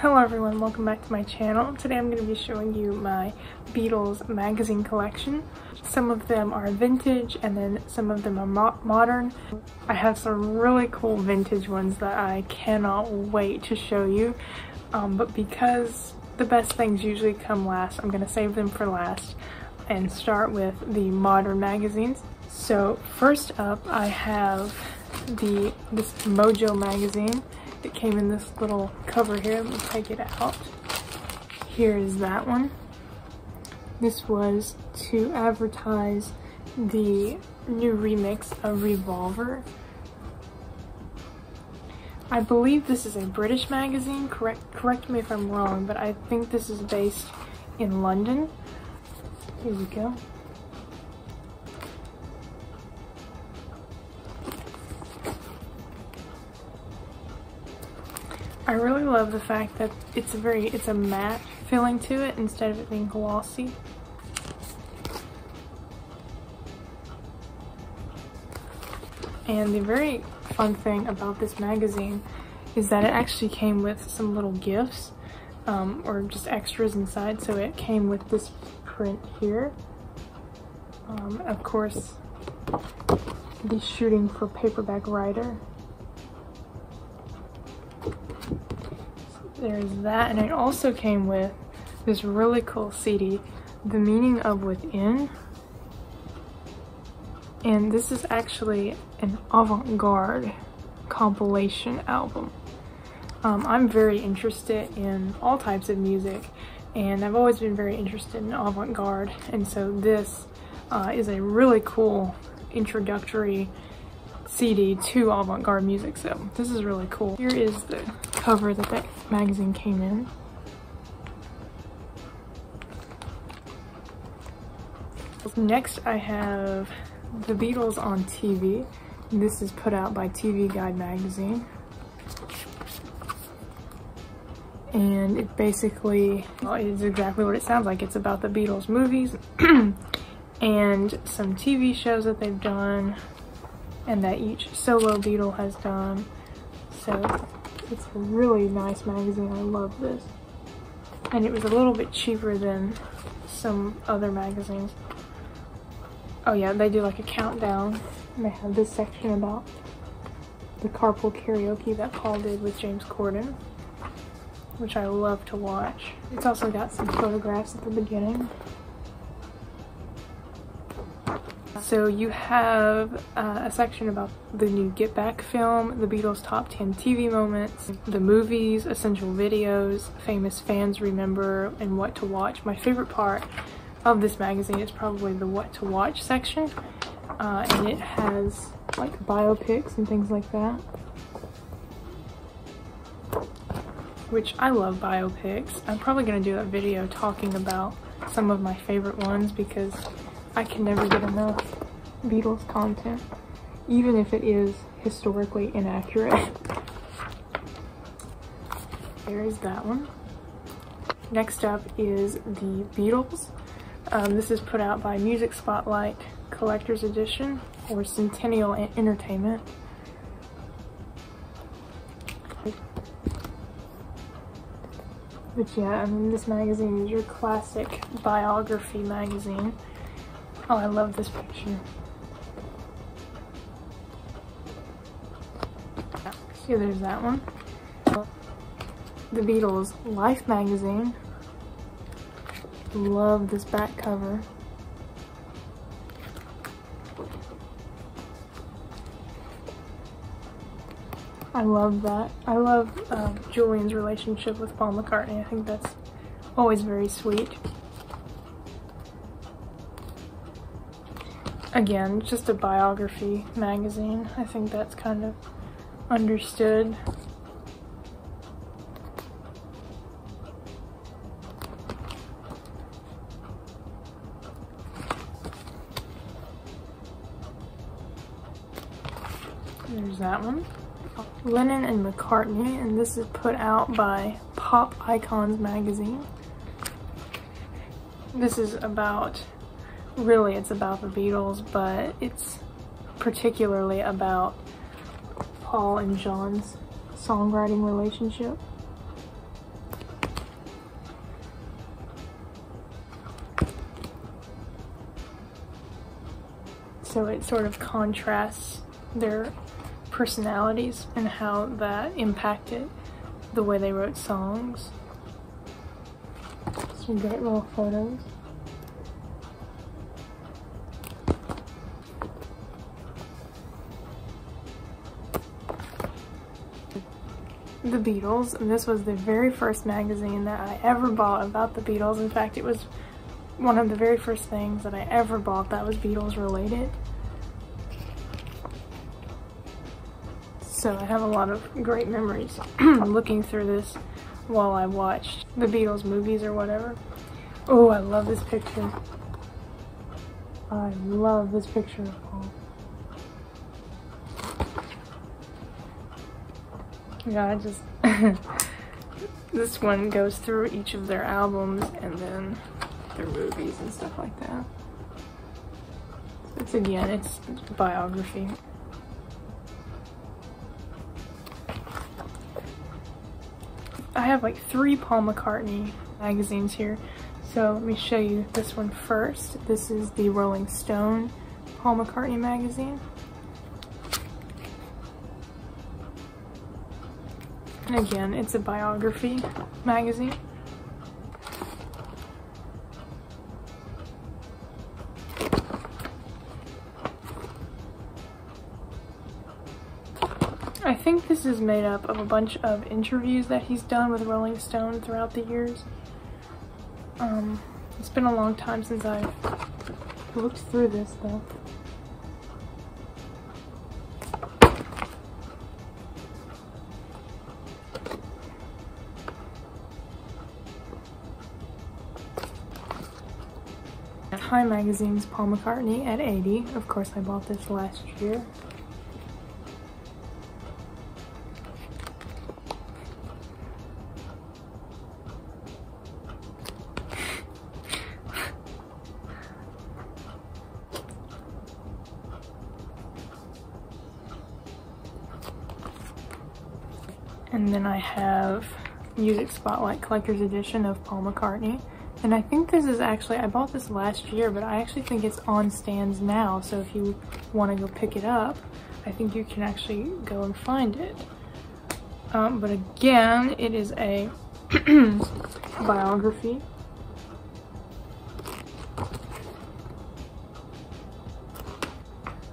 Hello everyone, welcome back to my channel. Today I'm going to be showing you my Beatles magazine collection. Some of them are vintage and then some of them are modern. I have some really cool vintage ones that I cannot wait to show you. But because the best things usually come last, I'm going to save them for last and start with the modern magazines. So first up I have this Mojo magazine. It came in this little cover here. Let me take it out. Here is that one. This was to advertise the new remix of Revolver. I believe this is a British magazine. Correct me if I'm wrong, but I think this is based in London. Here we go. I really love the fact that it's a matte feeling to it instead of it being glossy. And the very fun thing about this magazine is that it actually came with some little gifts or just extras inside. So it came with this print here. Of course, the Shooting for Paperback Writer. There's that, and it also came with this really cool CD, The Meaning of Within. And this is actually an avant-garde compilation album. I'm very interested in all types of music, and I've always been very interested in avant-garde, and so this is a really cool introductory CD to avant-garde music, so this is really cool. Here is the cover that that magazine came in. Next I have the Beatles on TV. This is put out by TV Guide magazine. And it basically, well, it is exactly what it sounds like. It's about the Beatles movies and some TV shows that they've done and that each solo Beatle has done. So it's a really nice magazine. I love this. And it was a little bit cheaper than some other magazines. Oh yeah, they do like a countdown. And they have this section about the carpool karaoke that Paul did with James Corden, which I love to watch. It's also got some photographs at the beginning. So you have a section about the new Get Back film, the Beatles' top 10 TV moments, the movies, essential videos, famous fans remember, and what to watch. My favorite part of this magazine is probably the what to watch section, and it has like biopics and things like that, which I love biopics. I'm probably going to do a video talking about some of my favorite ones because I can never get enough Beatles content, even if it is historically inaccurate. There is that one. Next up is the Beatles. This is put out by Music Spotlight Collector's Edition or Centennial Entertainment. But yeah, I mean, this magazine is your classic biography magazine. Oh, I love this picture. Here, there's that one. The Beatles Life magazine. Love this back cover. I love that. I love Julian's relationship with Paul McCartney. I think that's always very sweet. Again, just a biography magazine. I think that's kind of understood. There's that one. Lennon and McCartney, and this is put out by Pop Icons magazine. This is about, really it's about the Beatles, but it's particularly about Paul and John's songwriting relationship. So it sort of contrasts their personalities and how that impacted the way they wrote songs. Some great little photos. The Beatles, and this was the very first magazine that I ever bought about the Beatles. In fact, it was one of the very first things that I ever bought that was Beatles related. So I have a lot of great memories looking through this while I watched the Beatles movies or whatever. Oh, I love this picture. I love this picture of Paul. Yeah, I just this one goes through each of their albums and then their movies and stuff like that. It's again, it's biography. I have like 3 Paul McCartney magazines here, so let me show you this one first. This is the Rolling Stone Paul McCartney magazine. And again, it's a biography magazine. I think this is made up of a bunch of interviews that he's done with Rolling Stone throughout the years. It's been a long time since I've looked through this though. Hi Magazine's Paul McCartney at 80. Of course, I bought this last year. And then I have Music Spotlight Collector's Edition of Paul McCartney. And I think this is actually, I bought this last year, but I actually think it's on stands now. So if you want to go pick it up, I think you can actually go and find it. But again, it is a biography.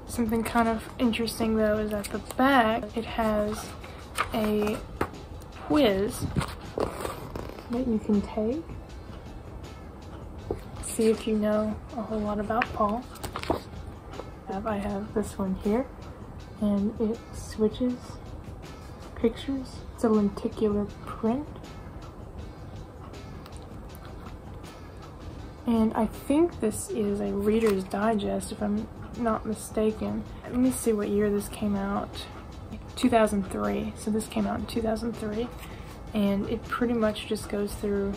Something kind of interesting though is at the back, it has a quiz that you can take. See if you know a whole lot about Paul. I have this one here, and it switches pictures. It's a lenticular print. And I think this is a Reader's Digest, if I'm not mistaken. Let me see what year this came out. 2003. So this came out in 2003. And it pretty much just goes through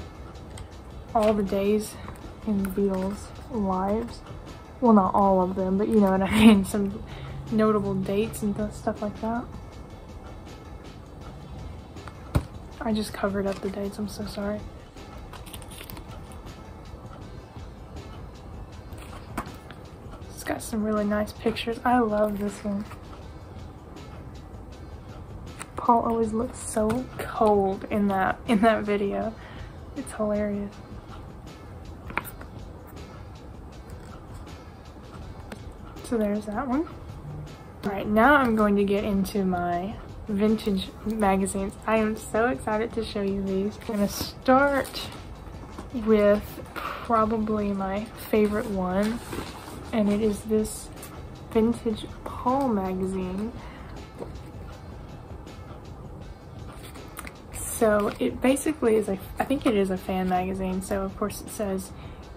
all the days in the Beatles' lives. Well, not all of them, but you know what I mean. Some notable dates and stuff like that. I just covered up the dates, I'm so sorry. It's got some really nice pictures. I love this one. Paul always looks so cold in that video. It's hilarious. So there's that one. Alright, now I'm going to get into my vintage magazines. I am so excited to show you these. I'm going to start with probably my favorite one, and it is this Vintage Paul magazine. So it basically is I think it is a fan magazine. So of course it says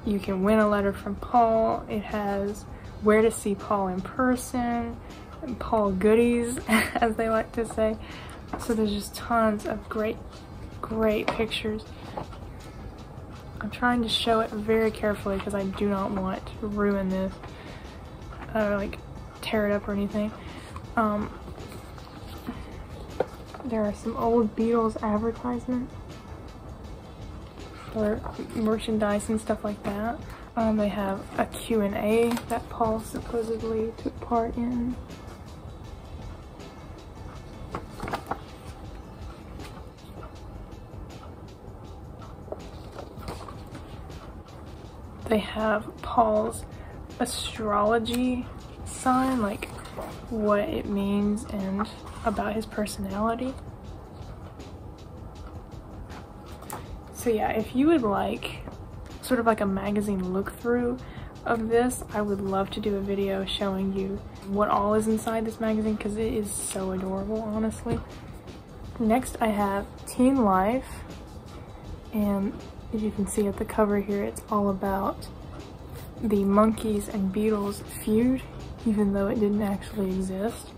you can win a letter from Paul. It has where to see Paul in person, and Paul goodies, as they like to say. So there's just tons of great pictures. I'm trying to show it very carefully because I do not want to ruin this, like tear it up or anything. There are some old Beatles advertisements or merchandise and stuff like that. They have a Q&A that Paul supposedly took part in. They have Paul's astrology sign, like what it means and about his personality. So yeah, if you would like sort of like a magazine look through of this, I would love to do a video showing you what all is inside this magazine because it is so adorable, honestly. Next I have Teen Life, and as you can see at the cover here, it's all about the Monkees and Beatles feud, even though it didn't actually exist.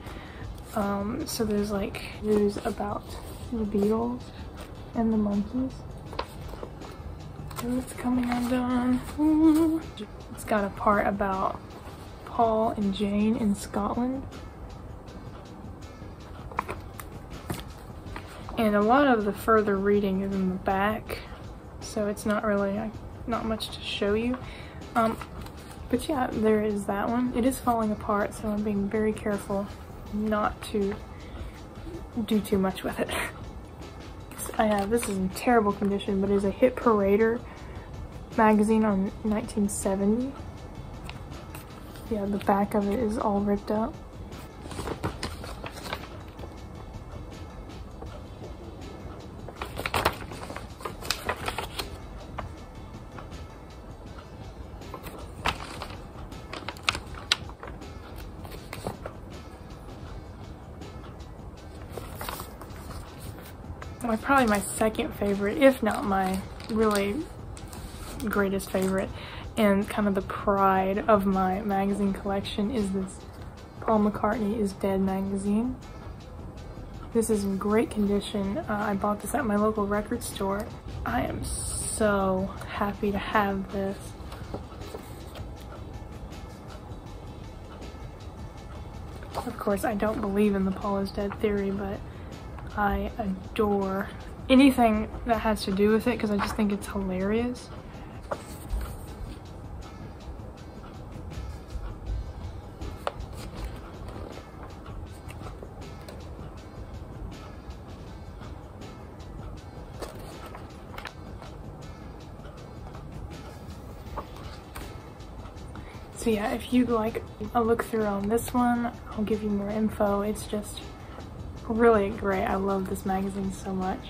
So there's like news about the Beatles and the Monkees. It's coming undone. Ooh. It's got a part about Paul and Jane in Scotland. And a lot of the further reading is in the back, so it's not really, not much to show you. But yeah, there is that one. It is falling apart, so I'm being very careful not to do too much with it. This is in terrible condition, but it is a Hit Parader magazine on 1970. Yeah, the back of it is all ripped up. Probably my second favorite, if not my really greatest favorite, and kind of the pride of my magazine collection, is this Paul McCartney is Dead magazine. This is in great condition. I bought this at my local record store. I am so happy to have this. Of course, I don't believe in the Paul is Dead theory, but I adore anything that has to do with it because I just think it's hilarious. So yeah, if you'd like a look through on this one, I'll give you more info. It's just really great. I love this magazine so much.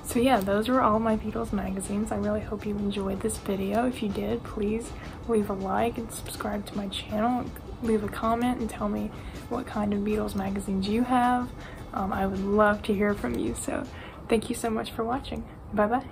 So yeah, those were all my Beatles magazines. I really hope you enjoyed this video. If you did, please leave a like and subscribe to my channel. Leave a comment and tell me what kind of Beatles magazines you have. I would love to hear from you. So thank you so much for watching. Bye bye.